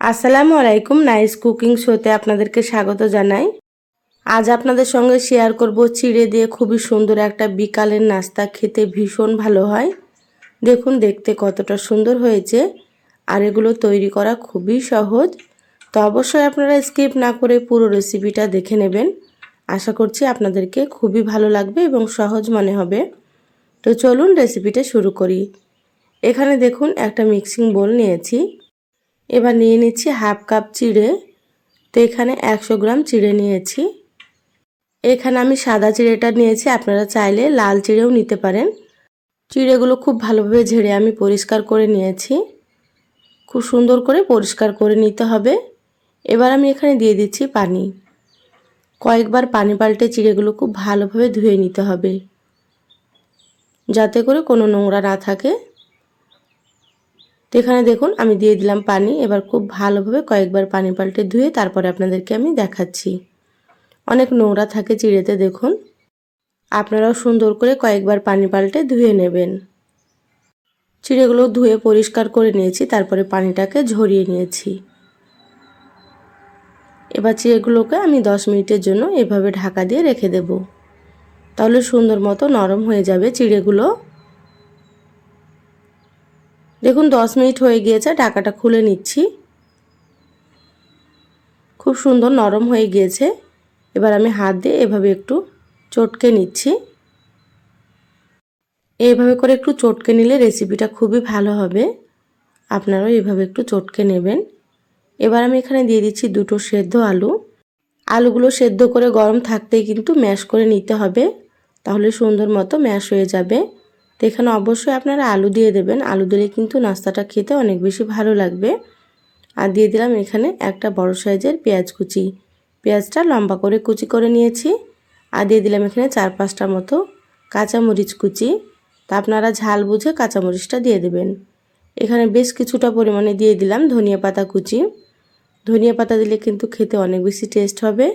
আসসালামু আলাইকুম, nice cooking শোতে আপনাদেরকে স্বাগত জানাই। আজ আপনাদের সঙ্গে শেয়ার করব চিড়ে দিয়ে খুবই সুন্দর একটা বিকালের নাস্তা, খেতে ভীষণ ভালো হয়। দেখুন দেখতে কতটা সুন্দর হয়েছে, আর এগুলো তৈরি করা খুবই সহজ। তো অবশ্যই আপনারা স্কিপ না করে পুরো রেসিপিটা দেখে নেবেন। আশা করছি আপনাদেরকে খুবই ভালো লাগবে এবং সহজ মনে হবে। তো চলুন রেসিপিটা শুরু করি। এখানে দেখুন একটা মিক্সিং বোল নিয়েছি। এবার নিয়ে নিচ্ছি হাফ কাপ চিড়ে। তো এখানে 100 গ্রাম চিড়ে নিয়েছি। এখানে আমি সাদা চিড়েটা নিয়েছি, আপনারা চাইলে লাল চিড়েও নিতে পারেন। চিড়েগুলো খুব ভালোভাবে ঝেড়ে আমি পরিষ্কার করে নিয়েছি। খুব সুন্দর করে পরিষ্কার করে নিতে হবে। এবার আমি এখানে দিয়ে দিচ্ছি পানি। কয়েকবার পানি পাল্টে চিড়েগুলো খুব ভালোভাবে ধুয়ে নিতে হবে, যাতে করে কোনো নোংরা না থাকে। তো এখানে দেখুন আমি দিয়ে দিলাম পানি। এবার খুব ভালোভাবে কয়েকবার পানি পাল্টে ধুয়ে তারপরে আপনাদেরকে আমি দেখাচ্ছি। অনেক নোংরা থাকে চিড়েতে, দেখুন। আপনারাও সুন্দর করে কয়েকবার পানি পাল্টে ধুয়ে নেবেন। চিড়েগুলো ধুয়ে পরিষ্কার করে নিয়েছি, তারপরে পানিটাকে ঝরিয়ে নিয়েছি। এবার চিড়েগুলোকে আমি 10 মিনিটের জন্য এভাবে ঢাকা দিয়ে রেখে দেব, তাহলে সুন্দর মতো নরম হয়ে যাবে চিড়েগুলো। দেখুন 10 মিনিট হয়ে গিয়েছে, ঢাকাটা খুলে নিচ্ছি। খুব সুন্দর নরম হয়ে গিয়েছে। এবার আমি হাত দিয়ে এভাবে একটু চটকে নিচ্ছি। এইভাবে করে একটু চটকে নিলে রেসিপিটা খুবই ভালো হবে। আপনারাও এইভাবে একটু চটকে নেবেন। এবার আমি এখানে দিয়ে দিচ্ছি 2টো সেদ্ধ আলু। আলুগুলো সেদ্ধ করে গরম থাকতেই কিন্তু ম্যাশ করে নিতে হবে, তাহলে সুন্দর মতো ম্যাশ হয়ে যাবে। তো এখানে অবশ্যই আপনারা আলু দিয়ে দেবেন, আলু দিলে কিন্তু নাস্তাটা খেতে অনেক বেশি ভালো লাগবে। আর দিয়ে দিলাম এখানে একটা বড় সাইজের পেঁয়াজ কুচি। পেঁয়াজটা লম্বা করে কুচি করে নিয়েছি। আর দিয়ে দিলাম এখানে 4-5টা মতো কাঁচামরিচ কুচি। তা আপনারা ঝাল বুঝে কাঁচামরিচটা দিয়ে দেবেন। এখানে বেশ কিছুটা পরিমাণে দিয়ে দিলাম ধনিয়া পাতা কুচি। ধনিয়া পাতা দিলে কিন্তু খেতে অনেক বেশি টেস্ট হবে।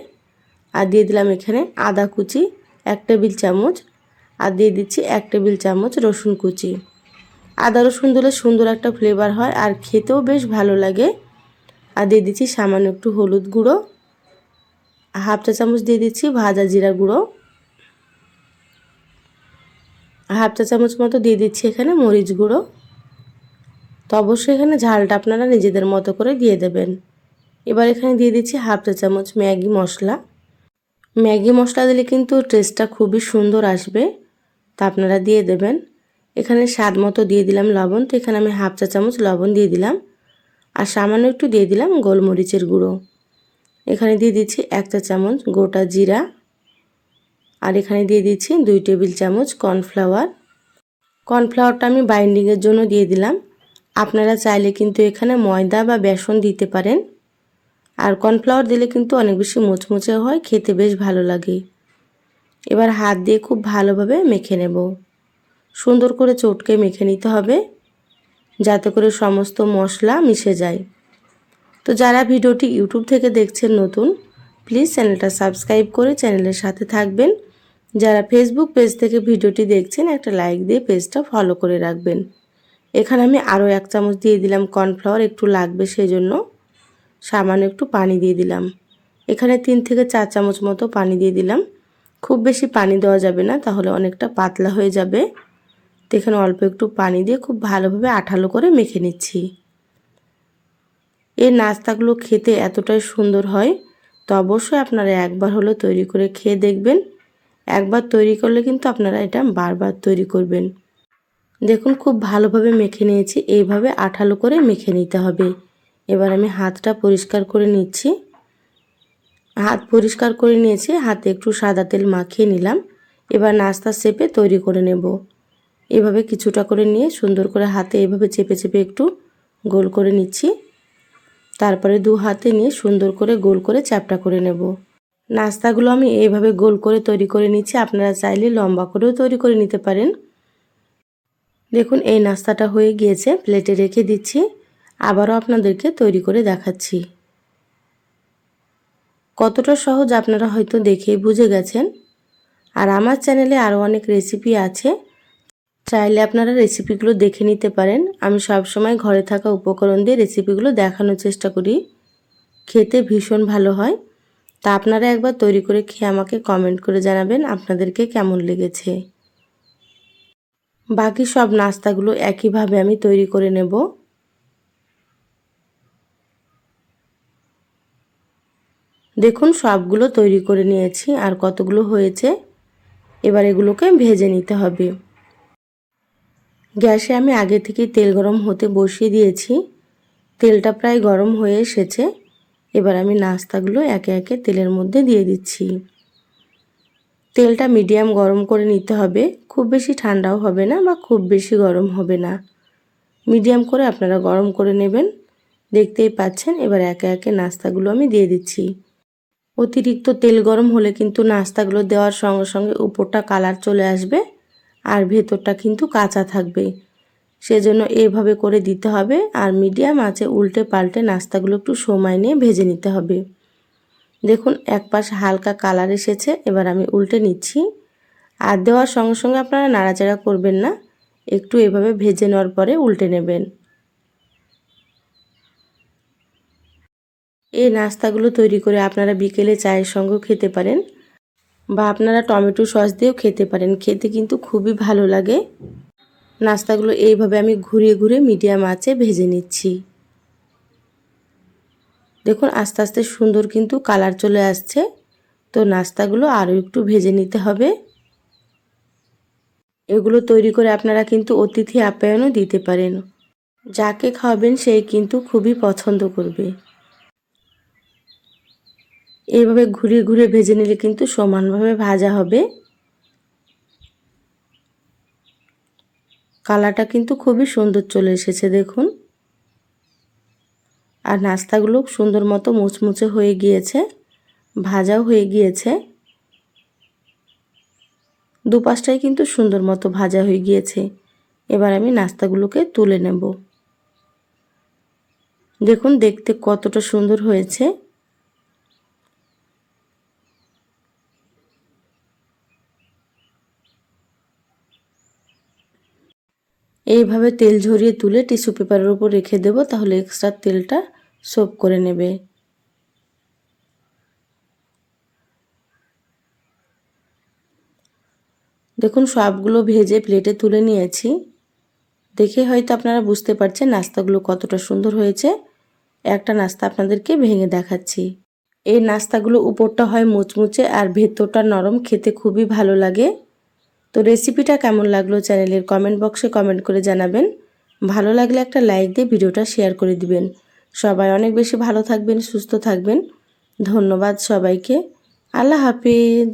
আর দিয়ে দিলাম এখানে আদা কুচি 1 টেবিল চামচ। আর দিয়ে দিচ্ছি 1 টেবিল চামচ রসুন কুচি। আদা রসুন দিলে সুন্দর একটা ফ্লেভার হয় আর খেতেও বেশ ভালো লাগে। আর দিয়ে দিচ্ছি সামান্য একটু হলুদ গুঁড়ো। 1/2 চা চামচ দিয়ে দিচ্ছি ভাজা জিরা গুঁড়ো। 1/2 চা চামচ মতো দিয়ে দিচ্ছি এখানে মরিচ গুঁড়ো। তো অবশ্যই এখানে ঝালটা আপনারা নিজেদের মতো করে দিয়ে দেবেন। এবার এখানে দিয়ে দিচ্ছি 1/2 চা চামচ ম্যাগি মশলা। ম্যাগি মশলা দিলে কিন্তু টেস্টটা খুবই সুন্দর আসবে, তা আপনারা দিয়ে দেবেন। এখানে স্বাদ মতো দিয়ে দিলাম লবণ। তো এখানে আমি 1/2 চা চামচ লবণ দিয়ে দিলাম। আর সামান্য একটু দিয়ে দিলাম গোলমরিচের গুঁড়ো। এখানে দিয়ে দিচ্ছি 1 চা চামচ গোটা জিরা। আর এখানে দিয়ে দিচ্ছি 2 টেবিল চামচ কর্নফ্লাওয়ার। কর্নফ্লাওয়ারটা আমি বাইন্ডিংয়ের জন্য দিয়ে দিলাম। আপনারা চাইলে কিন্তু এখানে ময়দা বা বেসন দিতে পারেন। আর কর্নফ্লাওয়ার দিলে কিন্তু অনেক বেশি মুচমুচে হয়, খেতে বেশ ভালো লাগে। এবার হাত দিয়ে খুব ভালোভাবে মেখে নেব। সুন্দর করে চটকে মেখে নিতে হবে, যাতে করে সমস্ত মশলা মিশে যায়। তো যারা ভিডিওটি ইউটিউব থেকে দেখছেন নতুন, প্লিজ চ্যানেলটা সাবস্ক্রাইব করে চ্যানেলের সাথে থাকবেন। যারা ফেসবুক পেজ থেকে ভিডিওটি দেখছেন, একটা লাইক দিয়ে পেজটা ফলো করে রাখবেন। এখানে আমি আরও 1 চামচ দিয়ে দিলাম কর্নফ্লাওয়ার, একটু লাগবে সেই জন্য সামান্য একটু পানি দিয়ে দিলাম। এখানে 3 থেকে 4 চামচ মতো পানি দিয়ে দিলাম। খুব বেশি পানি দেওয়া যাবে না, তাহলে অনেকটা পাতলা হয়ে যাবে। তো এখানে অল্প একটু পানি দিয়ে খুব ভালোভাবে আঠালো করে মেখে নিচ্ছি। এই নাস্তাগুলো খেতে এতটাই সুন্দর হয়, তো অবশ্যই আপনারা একবার হলো তৈরি করে খেয়ে দেখবেন। একবার তৈরি করলে কিন্তু আপনারা এটা বারবার তৈরি করবেন। দেখুন খুব ভালোভাবে মেখে নিয়েছি, এইভাবে আঠালো করে মেখে নিতে হবে। এবার আমি হাতটা পরিষ্কার করে নিচ্ছি। হাত পরিষ্কার করে নিয়েছি, হাতে একটু সাদা তেল মাখিয়ে নিলাম। এবার নাস্তার শেপে তৈরি করে নেব। এভাবে কিছুটা করে নিয়ে সুন্দর করে হাতে এভাবে চেপে চেপে একটু গোল করে নিচ্ছি। তারপরে 2 হাতে নিয়ে সুন্দর করে গোল করে চ্যাপ্টা করে নেব। নাস্তাগুলো আমি এইভাবে গোল করে তৈরি করে নিচ্ছি, আপনারা চাইলে লম্বা করেও তৈরি করে নিতে পারেন। দেখুন এই নাস্তাটা হয়ে গিয়েছে, প্লেটে রেখে দিচ্ছি। আবারও আপনাদেরকে তৈরি করে দেখাচ্ছি। কতটা সহজ আপনারা হয়তো দেখেই বুঝে গেছেন। আর আমার চ্যানেলে আরও অনেক রেসিপি আছে, চাইলে আপনারা রেসিপিগুলো দেখে নিতে পারেন। আমি সবসময় ঘরে থাকা উপকরণ দিয়ে রেসিপিগুলো দেখানোর চেষ্টা করি। খেতে ভীষণ ভালো হয়। তা আপনারা একবার তৈরি করে খেয়ে আমাকে কমেন্ট করে জানাবেন আপনাদেরকে কেমন লেগেছে। বাকি সব নাস্তাগুলো একইভাবে আমি তৈরি করে নেব। দেখুন সবগুলো তৈরি করে নিয়েছি, আর কতগুলো হয়েছে। এবার এগুলোকে ভেজে নিতে হবে। গ্যাসে আমি আগে থেকেই তেল গরম হতে বসিয়ে দিয়েছি। তেলটা প্রায় গরম হয়ে এসেছে। এবার আমি নাস্তাগুলো একে একে তেলের মধ্যে দিয়ে দিচ্ছি। তেলটা মিডিয়াম গরম করে নিতে হবে, খুব বেশি ঠান্ডাও হবে না বা খুব বেশি গরম হবে না, মিডিয়াম করে আপনারা গরম করে নেবেন। দেখতেই পাচ্ছেন। এবার একে একে নাস্তাগুলো আমি দিয়ে দিচ্ছি। অতিরিক্ত তেল গরম হলে কিন্তু নাস্তাগুলো দেওয়ার সঙ্গে সঙ্গে উপরটা কালার চলে আসবে আর ভেতরটা কিন্তু কাঁচা থাকবে। সেজন্য এইভাবে করে দিতে হবে, আর মিডিয়াম আঁচে উল্টে পাল্টে নাস্তাগুলো একটু সময় নিয়ে ভেজে নিতে হবে। দেখুন এক পাশ হালকা কালার এসেছে, এবার আমি উল্টে নিচ্ছি। আর দেওয়ার সঙ্গে সঙ্গে আপনারা নাড়াচাড়া করবেন না, একটু এভাবে ভেজে নেওয়ার পরে উল্টে নেবেন। এই নাস্তাগুলো তৈরি করে আপনারা বিকেলে চায়ের সঙ্গেও খেতে পারেন বা আপনারা টমেটো সস দিয়েও খেতে পারেন। খেতে কিন্তু খুবই ভালো লাগে। নাস্তাগুলো এইভাবে আমি ঘুরিয়ে ঘুরিয়ে মিডিয়াম আঁচে ভেজে নিচ্ছি। দেখুন আস্তে আস্তে সুন্দর কিন্তু কালার চলে আসছে। তো নাস্তাগুলো আরও একটু ভেজে নিতে হবে। এগুলো তৈরি করে আপনারা কিন্তু অতিথি আপ্যায়নও দিতে পারেন। যাকে খাওয়াবেন সেই কিন্তু খুবই পছন্দ করবে। এইভাবে ঘুরিয়ে ঘুরিয়ে ভেজে নিলে কিন্তু সমানভাবে ভাজা হবে। কালারটা কিন্তু খুবই সুন্দর চলে এসেছে দেখুন। আর নাস্তাগুলো সুন্দর মতো মুচমুচে হয়ে গিয়েছে, ভাজাও হয়ে গিয়েছে। দুপাশটাই কিন্তু সুন্দর মতো ভাজা হয়ে গিয়েছে। এবার আমি নাস্তাগুলোকে তুলে নেব। দেখুন দেখতে কতটা সুন্দর হয়েছে। এইভাবে তেল ঝরিয়ে তুলে টিস্যু পেপারের উপর রেখে দেব, তাহলে এক্সট্রা তেলটা সোক করে নেবে। দেখুন সবগুলো ভেজে প্লেটে তুলে নিয়েছি। দেখে হয়তো আপনারা বুঝতে পারছেন নাস্তাগুলো কতটা সুন্দর হয়েছে। একটা নাস্তা আপনাদেরকে ভেঙে দেখাচ্ছি। এই নাস্তাগুলো উপরটা হয় মুচমুচে আর ভেতরটা নরম, খেতে খুবই ভালো লাগে। তো রেসিপিটা কেমন লাগলো চ্যানেলের কমেন্ট বক্সে কমেন্ট করে জানাবেন। ভালো লাগলে একটা লাইক দিয়ে ভিডিওটা শেয়ার করে দিবেন। সবাই অনেক বেশি ভালো থাকবেন, সুস্থ থাকবেন। ধন্যবাদ সবাইকে। আল্লাহ হাফেজ।